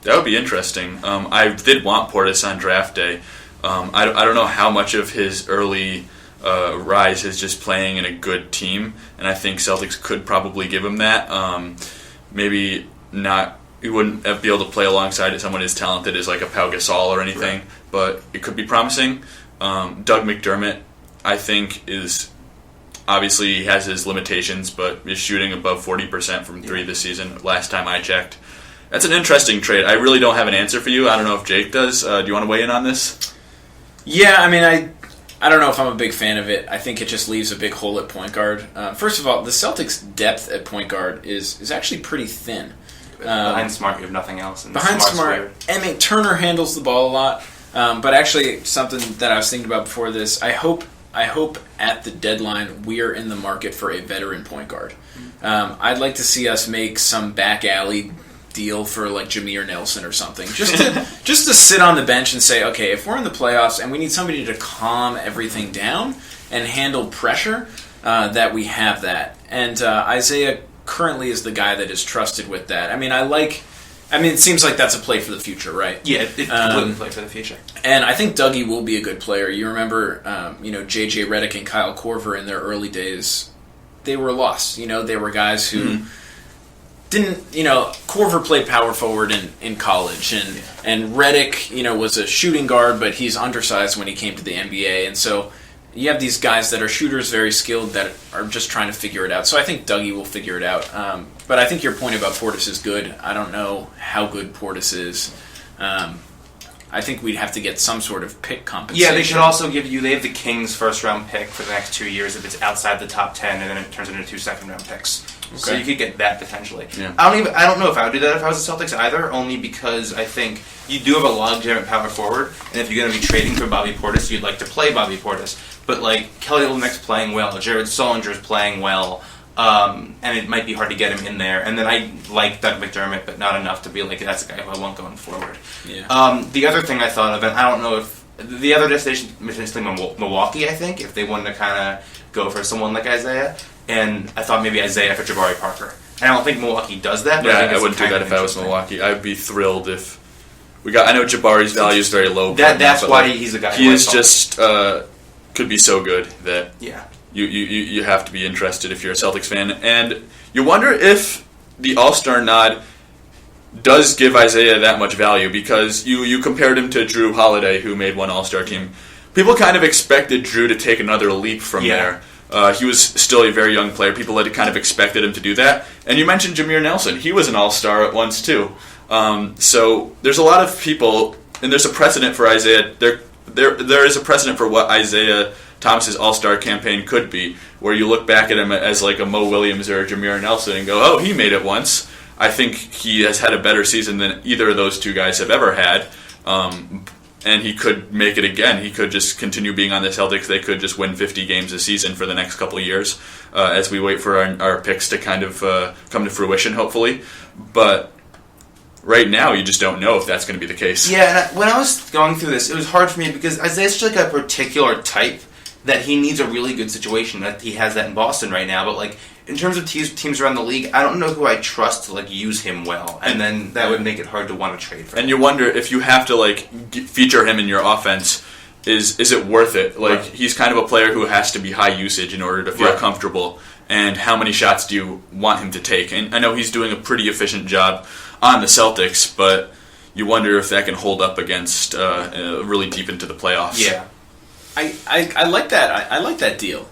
That would be interesting. I did want Portis on draft day. I don't know how much of his early rise is just playing in a good team, and I think Celtics could probably give him that. Maybe not. He wouldn't be able to play alongside someone as talented as like a Pau Gasol or anything, Right. but it could be promising. Doug McDermott, I think, is obviously he has his limitations, but is shooting above 40% from three this season. Last time I checked, that's an interesting trade. I really don't have an answer for you. I don't know if Jake does. Do you want to weigh in on this? Yeah, I mean, I don't know if I'm a big fan of it. I think it just leaves a big hole at point guard. First of all, the Celtics' depth at point guard is actually pretty thin. Behind Smart, you have nothing else. And Behind Smart's Smart, weird. I mean, Turner handles the ball a lot. But actually, something that I was thinking about before this, I hope at the deadline we are in the market for a veteran point guard. I'd like to see us make some back alley deal for like Jameer Nelson or something, just to sit on the bench and say, okay, if we're in the playoffs and we need somebody to calm everything down and handle pressure, that we have that. And Isaiah currently is the guy that is trusted with that. I mean, it seems like that's a play for the future, right? Yeah, it completely play for the future. And I think Dougie will be a good player. You remember, J.J. Redick and Kyle Korver in their early days, they were lost. They were guys who didn't, Korver played power forward in college, and Redick, was a shooting guard, but he's undersized when he came to the NBA, and so you have these guys that are shooters, very skilled, that are just trying to figure it out. So I think Dougie will figure it out. But I think your point about Portis is good. I don't know how good Portis is. I think we'd have to get some sort of pick compensation. Yeah, they could also give you. They have the Kings' first-round pick for the next 2 years if it's outside the top 10, and then it turns into 2 second-round picks. Okay. So you could get that potentially. Yeah. I don't know if I would do that if I was the Celtics either. Only because I think you do have a logjam at power forward, and if you're going to be trading for Bobby Portis, you'd like to play Bobby Portis. But like Kelly Olynyk's playing well, Jared Sullinger's playing well. And it might be hard to get him in there. And then I like Doug McDermott, but not enough to be like, that's a guy who I want going forward. Yeah. The other thing I thought of, and I don't know if the other destination is Milwaukee, I think, if they wanted to kind of go for someone like Isaiah. And I thought maybe Isaiah for Jabari Parker. And I don't think Milwaukee does that. But I wouldn't do that if I was Milwaukee. I'd be thrilled if we got. I know Jabari's value is very low. That's why he's a guy. He is just could be so good that yeah. You have to be interested if you're a Celtics fan. And you wonder if the All-Star nod does give Isaiah that much value, because you compared him to Drew Holiday, who made one All-Star team. People kind of expected Drew to take another leap from there. He was still a very young player. People had kind of expected him to do that. And you mentioned Jameer Nelson. He was an All-Star at once, too. So there's a lot of people, and there's a precedent for Isaiah. There is a precedent for what Isaiah Thomas's All-Star campaign could be, where you look back at him as like a Mo Williams or a Jameer Nelson and go, oh, he made it once. I think he has had a better season than either of those two guys have ever had. And he could make it again. He could just continue being on the Celtics. They could just win 50 games a season for the next couple of years as we wait for our picks to kind of come to fruition, hopefully. But right now, you just don't know if that's going to be the case. Yeah, and when I was going through this, it was hard for me because Isaiah's just like a particular type that he needs a really good situation. That he has that in Boston right now. But like in terms of teams around the league, I don't know who I trust to like use him well, and then that would make it hard to want to trade for him. And you wonder if you have to like feature him in your offense, is it worth it? Like he's kind of a player who has to be high usage in order to feel comfortable. And how many shots do you want him to take? And I know he's doing a pretty efficient job on the Celtics, but you wonder if that can hold up against really deep into the playoffs. Yeah. I like that. I like that deal.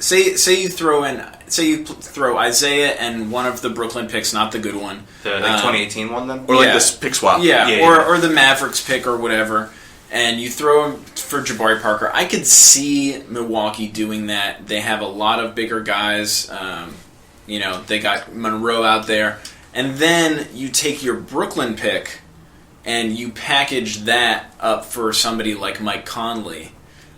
Say you throw Isaiah and one of the Brooklyn picks, not the good one, the 2018 one, then, or like this pick swap, or the Mavericks pick or whatever, and you throw him for Jabari Parker. I could see Milwaukee doing that. They have a lot of bigger guys. They got Monroe out there, and then you take your Brooklyn pick and you package that up for somebody like Mike Conley.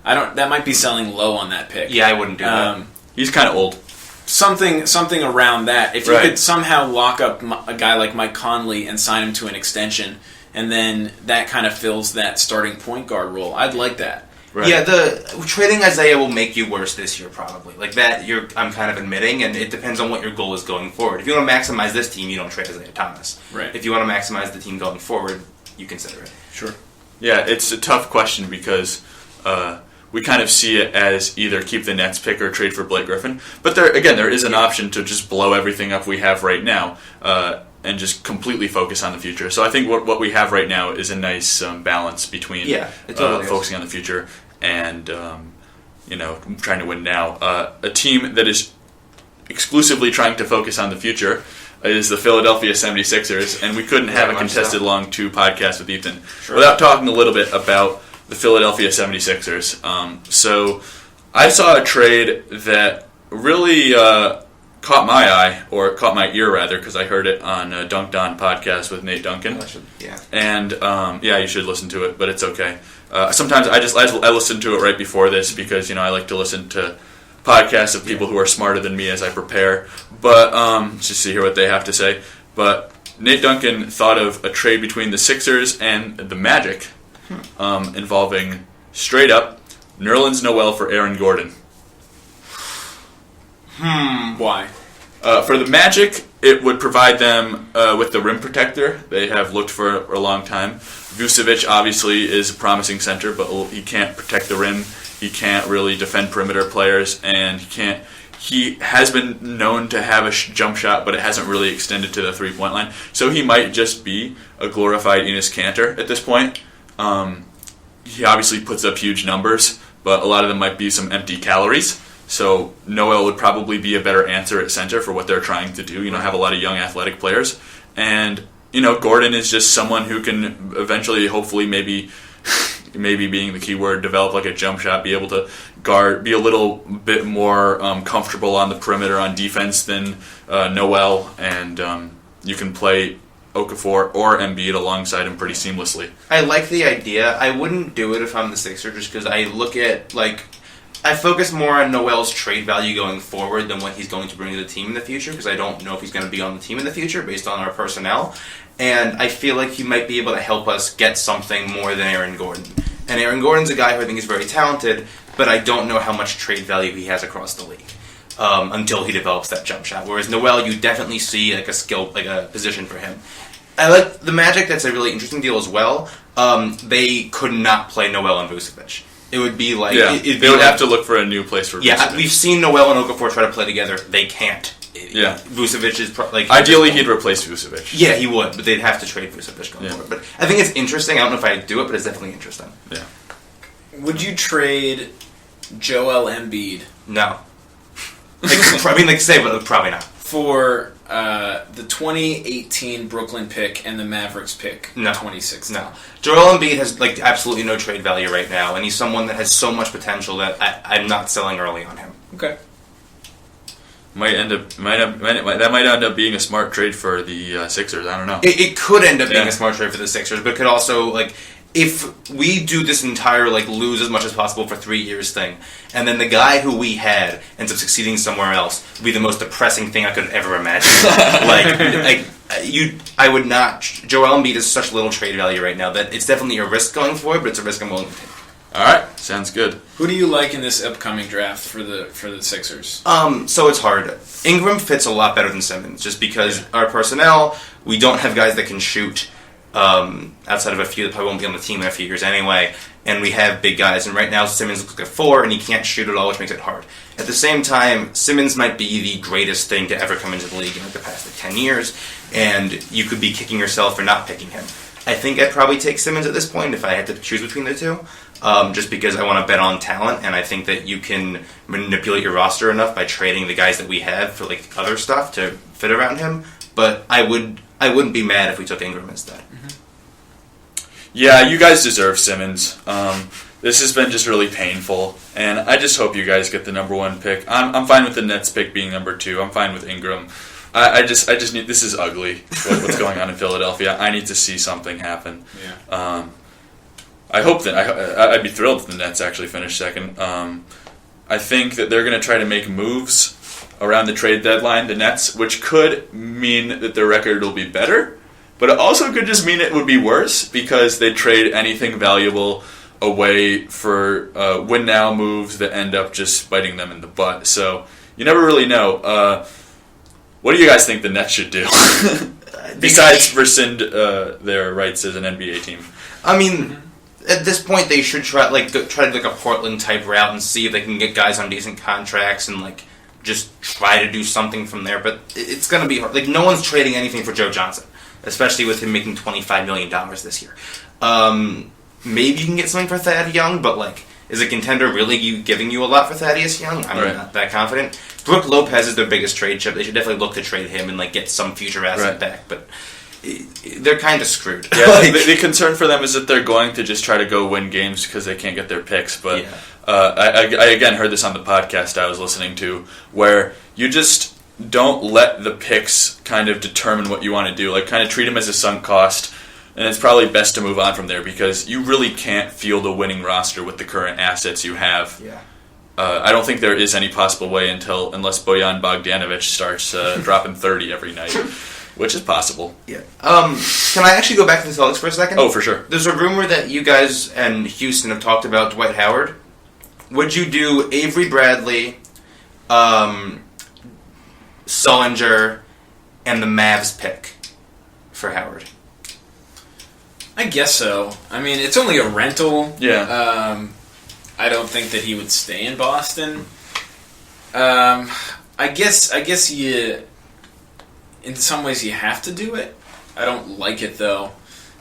That might be selling low on that pick. Yeah, I wouldn't do that. He's kind of old. Something around that. If you could somehow lock up a guy like Mike Conley and sign him to an extension, and then that kind of fills that starting point guard role, I'd like that. Right. Yeah, the trading Isaiah will make you worse this year, probably. Like that, I'm kind of admitting, and it depends on what your goal is going forward. If you want to maximize this team, you don't trade Isaiah Thomas. Right. If you want to maximize the team going forward, you consider it. Sure. Yeah, it's a tough question because we kind of see it as either keep the Nets pick or trade for Blake Griffin. But there is an option to just blow everything up we have right now and just completely focus on the future. So I think what we have right now is a nice balance between focusing on the future and trying to win now. A team that is exclusively trying to focus on the future is the Philadelphia 76ers, and we couldn't have a Contested Long Two podcast with Ethan without talking a little bit about the Philadelphia 76ers. So I saw a trade that really caught my eye, or caught my ear rather, because I heard it on a Dunked On podcast with Nate Duncan. And you should listen to it, but it's okay. Sometimes I listen to it right before this because I like to listen to podcasts of people who are smarter than me as I prepare, but just to hear what they have to say. But Nate Duncan thought of a trade between the Sixers and the Magic involving straight up Nerlens Noel for Aaron Gordon. Why? For the Magic, it would provide them with the rim protector they have looked for a long time. Vucevic obviously is a promising center, but he can't protect the rim. He can't really defend perimeter players, and he has been known to have a jump shot, but it hasn't really extended to the three-point line. So he might just be a glorified Enes Kanter at this point. He obviously puts up huge numbers, but a lot of them might be some empty calories. So Noel would probably be a better answer at center for what they're trying to do. Have a lot of young athletic players. And, Gordon is just someone who can eventually, hopefully, maybe being the key word, develop like a jump shot, be able to guard, be a little bit more comfortable on the perimeter on defense than Noel, and you can play Okafor or Embiid alongside him pretty seamlessly. I like the idea. I wouldn't do it if I'm the Sixers, just because I look at, I focus more on Noel's trade value going forward than what he's going to bring to the team in the future, because I don't know if he's going to be on the team in the future based on our personnel. And I feel like he might be able to help us get something more than Aaron Gordon. And Aaron Gordon's a guy who I think is very talented, but I don't know how much trade value he has across the league until he develops that jump shot. Whereas Noel, you definitely see a skill, a position for him. I like the Magic. That's a really interesting deal as well. They could not play Noel and Vucevic. It would be like... Yeah, they would have to look for a new place for Vucevic. Yeah, we've seen Noel and Okafor try to play together. They can't. Yeah. Vucevic is... Ideally, he'd replace Vucevic. Yeah, he would, but they'd have to trade Vucevic going forward. But I think it's interesting. I don't know if I'd do it, but it's definitely interesting. Yeah. Would you trade Joel Embiid? No. But probably not. For the 2018 Brooklyn pick and the Mavericks pick in 2016. No. Joel Embiid has absolutely no trade value right now, and he's someone that has so much potential that I'm not selling early on him. Okay. That might end up being a smart trade for the Sixers. I don't know. It could end up being a smart trade for the Sixers, but it could also if we do this entire lose as much as possible for 3 years thing, and then the guy who we had ends up succeeding somewhere else, would be the most depressing thing I could ever imagine. I would not. Joel Embiid has such little trade value right now that it's definitely a risk going forward, but it's a risk I'm willing to take. All right, sounds good. Who do you like in this upcoming draft for the Sixers? So it's hard. Ingram fits a lot better than Simmons, just because our personnel, we don't have guys that can shoot. Outside of a few that probably won't be on the team in a few years anyway, and we have big guys, and right now Simmons looks like a 4, and he can't shoot at all, which makes it hard. At the same time, Simmons might be the greatest thing to ever come into the league in the past 10 years, and you could be kicking yourself for not picking him. I think I'd probably take Simmons at this point if I had to choose between the two, just because I want to bet on talent, and I think that you can manipulate your roster enough by trading the guys that we have for other stuff to fit around him, but I wouldn't be mad if we took Ingram instead. Yeah, you guys deserve Simmons. This has been just really painful, and I just hope you guys get the number 1 pick. I'm fine with the Nets pick being number 2. I'm fine with Ingram. I just need. This is ugly. What's going on in Philadelphia? I need to see something happen. Yeah. I hope that I'd be thrilled if the Nets actually finish second. I think that they're going to try to make moves around the trade deadline, the Nets, which could mean that their record will be better. But it also could just mean it would be worse because they trade anything valuable away for win-now moves that end up just biting them in the butt. So you never really know. What do you guys think the Nets should do? Besides rescind their rights as an NBA team. I mean, at this point they should try like a Portland type route and see if they can get guys on decent contracts and like just try to do something from there. But it's going to be hard. Like no one's trading anything for Joe Johnson, especially with him making $25 million this year. Maybe you can get something for Thad Young, but like, is a contender really giving you a lot for Thaddeus Young? I'm not that confident. Brook Lopez is their biggest trade chip. They should definitely look to trade him and like get some future asset back. But they're kind of screwed. Yeah, like, the concern for them is that they're going to just try to go win games because they can't get their picks. But I again heard this on the podcast I was listening to, where you just don't let the picks kind of determine what you want to do. Like, kind of treat them as a sunk cost. And it's probably best to move on from there because you really can't field a winning roster with the current assets you have. Yeah. I don't think there is any possible way unless Bojan Bogdanovic starts dropping 30 every night, which is possible. Yeah. Can I actually go back to the Celtics for a second? Oh, for sure. There's a rumor that you guys and Houston have talked about Dwight Howard. Would you do Avery Bradley, Sullinger, and the Mavs pick for Howard? I guess so. I mean, it's only a rental. Yeah. I don't think that he would stay in Boston. I guess you, in some ways, you have to do it. I don't like it though.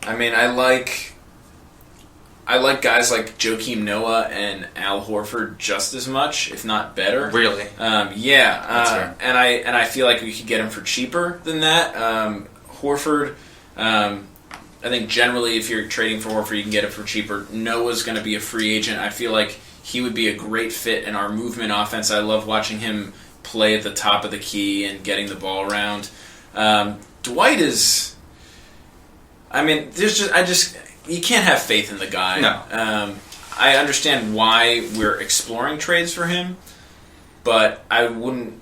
I mean, I like guys like Joakim Noah and Al Horford just as much, if not better. Really? Yeah. And I feel like we could get him for cheaper than that. Horford. I think generally if you're trading for Horford, you can get it for cheaper. Noah's going to be a free agent. I feel like he would be a great fit in our movement offense. I love watching him play at the top of the key and getting the ball around. Dwight is... I mean, you can't have faith in the guy. No. I understand why we're exploring trades for him, but I wouldn't...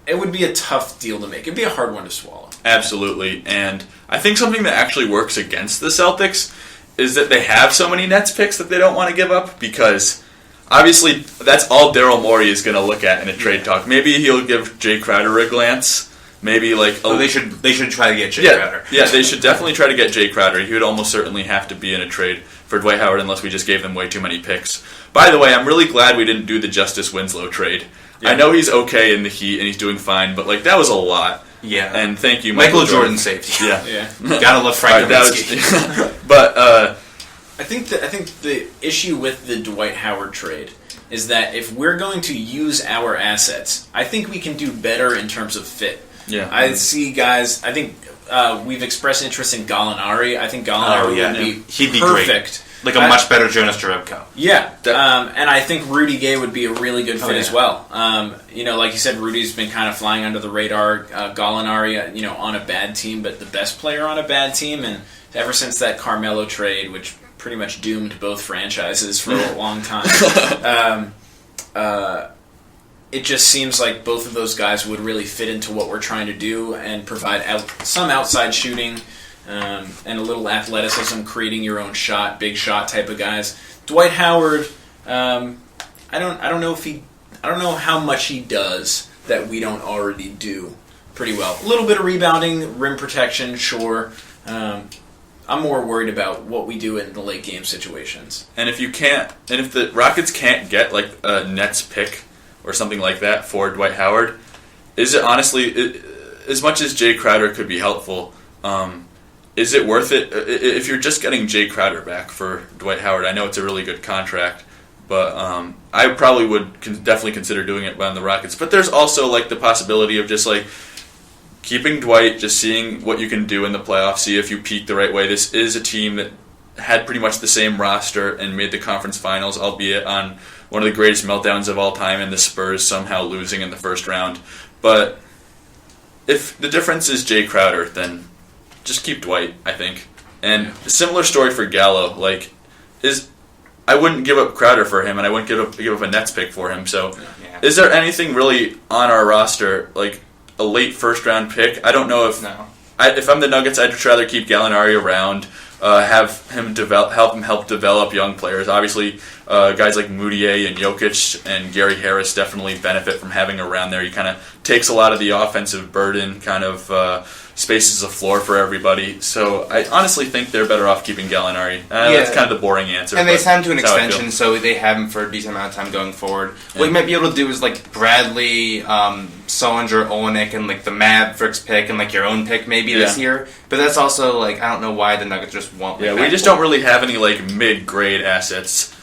It would be a tough deal to make. It'd be a hard one to swallow. Absolutely. And I think something that actually works against the Celtics is that they have so many Nets picks that they don't want to give up because obviously that's all Daryl Morey is going to look at in a trade talk. Maybe he'll give Jay Crowder a glance. Maybe like they should try to get Jay Crowder. Yeah, they should definitely try to get Jay Crowder. He would almost certainly have to be in a trade for Dwight Howard unless we just gave them way too many picks. By the way, I'm really glad we didn't do the Justice Winslow trade. Yeah. I know he's okay in the Heat and he's doing fine, but like that was a lot. Yeah. And thank you, Michael Jordan saved you. Yeah. Gotta love Frank Kaminsky. But I think the issue with the Dwight Howard trade is that if we're going to use our assets, I think we can do better in terms of fit. Yeah. I see guys. I think we've expressed interest in Gallinari. I think Gallinari would be perfect. Great. Like a much better Jonas Jerebko. Yeah, and I think Rudy Gay would be a really good fit as well. Like you said, Rudy's been kind of flying under the radar. Gallinari, on a bad team, but the best player on a bad team. And ever since that Carmelo trade, which pretty much doomed both franchises for a long time, it just seems like both of those guys would really fit into what we're trying to do and provide some outside shooting. And a little athleticism, creating your own shot, big shot type of guys. Dwight Howard, I don't know how much he does that we don't already do pretty well. A little bit of rebounding, rim protection, sure. I'm more worried about what we do in the late game situations. And if the Rockets can't get like a Nets pick or something like that for Dwight Howard, is it honestly, as much as Jay Crowder could be helpful, is it worth it? If you're just getting Jay Crowder back for Dwight Howard, I know it's a really good contract, but I probably would definitely consider doing it on the Rockets. But there's also like the possibility of just like keeping Dwight, just seeing what you can do in the playoffs, see if you peak the right way. This is a team that had pretty much the same roster and made the conference finals, albeit on one of the greatest meltdowns of all time, and the Spurs somehow losing in the first round. But if the difference is Jay Crowder, then just keep Dwight, I think. And a similar story for Gallo. I wouldn't give up Crowder for him, and I wouldn't give up a Nets pick for him. So, Is there anything really on our roster, like a late first round pick? I don't know if if I'm the Nuggets, I'd just rather keep Gallinari around, have him help develop young players. Obviously, guys like Moutier and Jokic and Gary Harris definitely benefit from having around there. He kind of takes a lot of the offensive burden, kind of spaces the floor for everybody. So I honestly think they're better off keeping Gallinari. That's kind of the boring answer. And they signed him to an extension, so they have him for a decent amount of time going forward. What you might be able to do is like Bradley, Sullinger, Olenek, and like the Mavericks pick and like your own pick maybe this year. But that's also like I don't know why the Nuggets just won't. Yeah, we just don't really have any like mid-grade assets.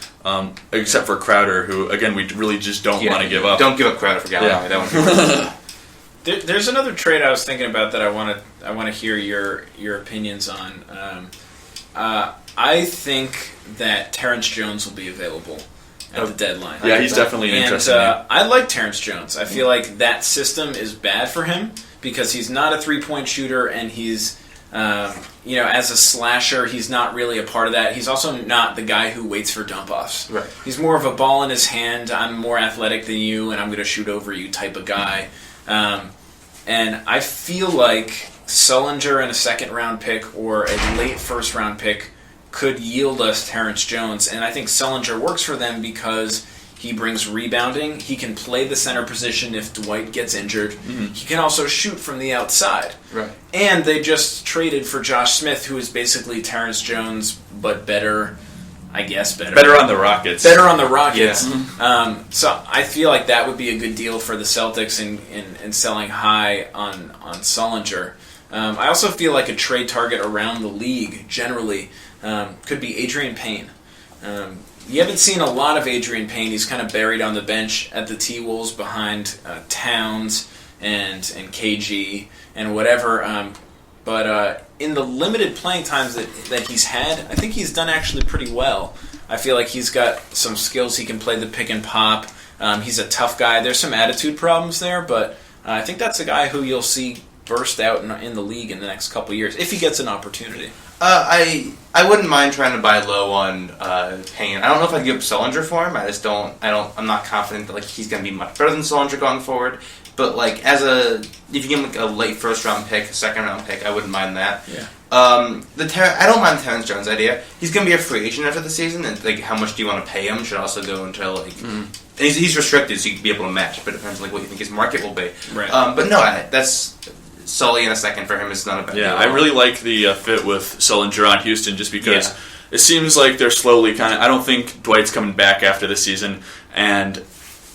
Except for Crowder, who again we really just don't want to give up. Don't give up Crowder for Gallinari. That one. There's another trade I was thinking about that I want to hear your opinions on. I think that Terrence Jones will be available at the deadline. Yeah, he's definitely an interesting name. I like Terrence Jones. I feel like that system is bad for him because he's not a 3-point shooter and he's as a slasher, he's not really a part of that. He's also not the guy who waits for dump-offs. Right. He's more of a ball in his hand, I'm more athletic than you, and I'm going to shoot over you type of guy. And I feel like Sullinger in a second-round pick or a late first-round pick could yield us Terrence Jones. And I think Sullinger works for them because he brings rebounding. He can play the center position if Dwight gets injured. Mm-hmm. He can also shoot from the outside. Right. And they just traded for Josh Smith, who is basically Terrence Jones, but better, I guess. Better on the Rockets. Better on the Rockets. Yeah. Mm-hmm. So I feel like that would be a good deal for the Celtics in selling high on Sullinger. I also feel like a trade target around the league, generally, could be Adrian Payne. You haven't seen a lot of Adrian Payne. He's kind of buried on the bench at the T-Wolves behind Towns and KG and whatever. But in the limited playing times that he's had, I think he's done actually pretty well. I feel like he's got some skills. He can play the pick and pop. He's a tough guy. There's some attitude problems there, but I think that's a guy who you'll see burst out in the league in the next couple of years if he gets an opportunity. I wouldn't mind trying to buy low on Payne. I don't know if I'd give up Sullinger for him. I'm not confident that like he's going to be much better than Sullinger going forward. But like if you give him like a late first round pick, a second round pick, I wouldn't mind that. Yeah. I don't mind the Terrence Jones idea. He's going to be a free agent after the season, and like how much do you want to pay him should also go into like. Mm-hmm. And he's restricted, so you can be able to match, but it depends on like what you think his market will be. Right. But no, that's Sully in a second for him is not a bad deal. Yeah, I really like the fit with Sullinger on Houston just because it seems like they're slowly kind of... I don't think Dwight's coming back after the season, and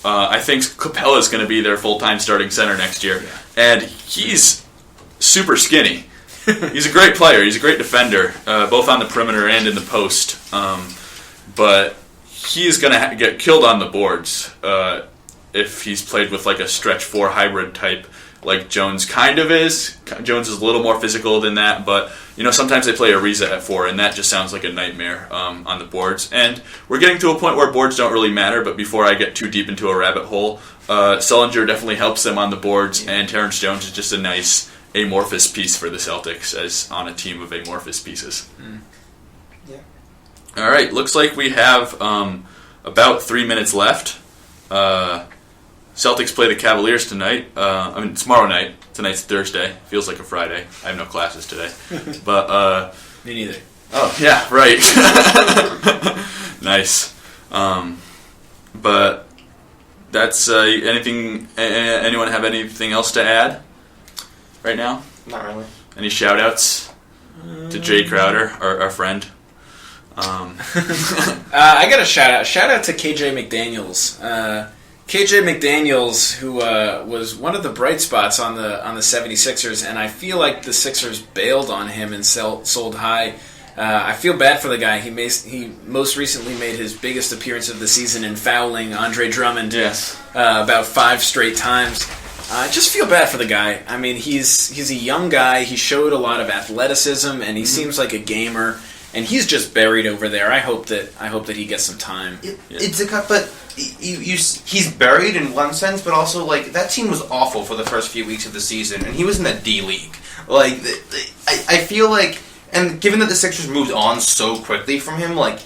I think Capella's going to be their full-time starting center next year. Yeah. And he's super skinny. He's a great player. He's a great defender, both on the perimeter and in the post. But he's going to get killed on the boards if he's played with like a stretch 4 hybrid type like Jones kind of is. Jones is a little more physical than that, but sometimes they play Ariza at 4, and that just sounds like a nightmare on the boards. And we're getting to a point where boards don't really matter, but before I get too deep into a rabbit hole, Sullinger definitely helps them on the boards, and Terrence Jones is just a nice amorphous piece for the Celtics as on a team of amorphous pieces. Mm. Yeah. All right, looks like we have about 3 minutes left. Celtics play the Cavaliers tonight. Tomorrow night. Tonight's Thursday. Feels like a Friday. I have no classes today. But me neither. Oh yeah, right. Nice. But that's anything. Anyone have anything else to add right now? Not really. Any shout outs to Jay Crowder, our friend? I got a shout out. Shout out to KJ McDaniels. KJ McDaniels, who was one of the bright spots on the 76ers, and I feel like the Sixers bailed on him and sold high. I feel bad for the guy. He most recently made his biggest appearance of the season in fouling Andre Drummond about 5 straight times. I just feel bad for the guy. I mean, he's a young guy. He showed a lot of athleticism, and he seems like a gamer. And he's just buried over there. I hope that he gets some time. He's buried in one sense, but also like that team was awful for the first few weeks of the season, and he was in the D League. Like I feel like, and given that the Sixers moved on so quickly from him, like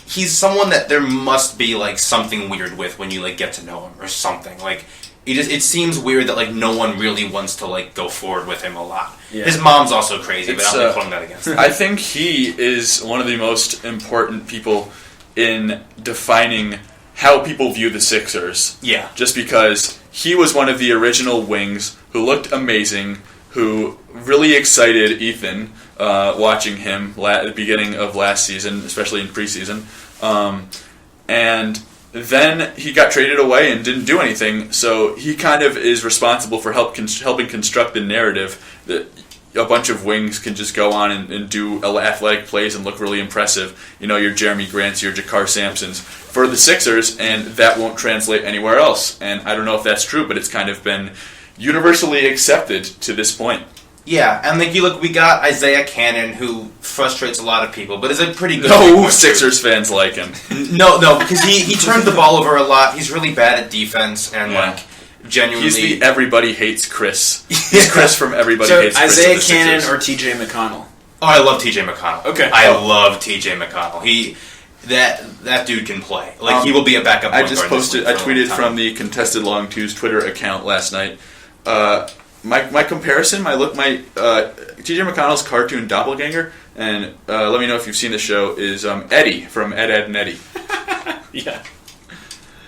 he's someone that there must be like something weird with when you like get to know him or something. Like it seems weird that like no one really wants to like go forward with him a lot. Yeah. His mom's also crazy, but It's, I'm not putting that against him. I think he is one of the most important people in defining how people view the Sixers. Yeah. Just because he was one of the original wings who looked amazing, who really excited Ethan watching him at the beginning of last season, especially in preseason. And then he got traded away and didn't do anything, so he kind of is responsible for helping construct the narrative that a bunch of wings can just go on and do athletic plays and look really impressive. You know, your Jeremy Grants, your Jakar Sampsons for the Sixers, and that won't translate anywhere else. And I don't know if that's true, but it's kind of been universally accepted to this point. Yeah, and like you look, we got Isaiah Cannon, who frustrates a lot of people, but is a pretty good. No Sixers fans like him. No, because he turned the ball over a lot. He's really bad at defense, and like genuinely, he's the everybody hates Chris. He's Chris from Everybody So Hates Chris. Isaiah of the Cannon Sixers. or T.J. McConnell? Oh, I love T.J. McConnell. Okay. I love T.J. McConnell. That dude can play. Like he will be a backup. I point just guard in this posted. league I for a long tweeted time. from the Contested Long Twos Twitter account last night. My comparison, T.J. McConnell's cartoon doppelganger, and let me know if you've seen the show, is Eddie from Ed, Edd and Eddie. Yeah.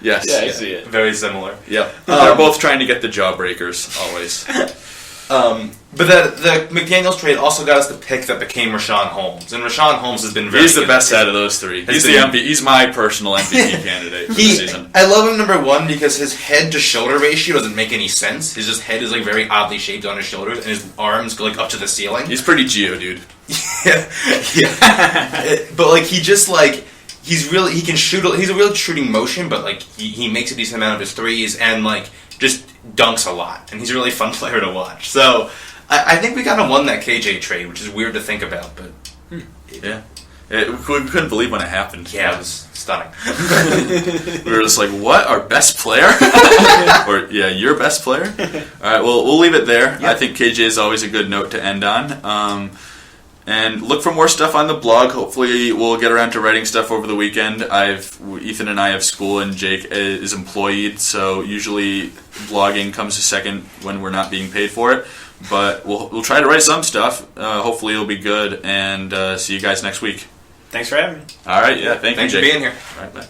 Yes. Yeah, I see it. Very similar. Yep. They're both trying to get the jawbreakers, always. But the McDaniels trade also got us the pick that became Rashawn Holmes, and Rashawn Holmes has been very. He's the good. best out of those three. He's the MVP. He's my personal MVP candidate for the season. I love him number one because his head to shoulder ratio doesn't make any sense. His just head is like very oddly shaped on his shoulders, and his arms go like up to the ceiling. He's pretty Geo, dude. yeah. But like he just like he can shoot. He's a real shooting motion, but like he makes a decent amount of his threes and like just dunks a lot, and he's a really fun player to watch. So I think we kind of won that KJ trade, which is weird to think about, but Yeah. We couldn't believe when it happened. yeah, it was stunning. We were just like, what? Our best player? Or, yeah, your best player? All right, well, we'll leave it there. Yeah. I think KJ is always a good note to end on. And look for more stuff on the blog. Hopefully we'll get around to writing stuff over the weekend. Ethan and I have school, and Jake is employed, so usually blogging comes second when we're not being paid for it. But we'll try to write some stuff. Hopefully it'll be good, and see you guys next week. Thanks for having me. All right, yeah, thank you, Thanks for Jake. being here. All right, bye.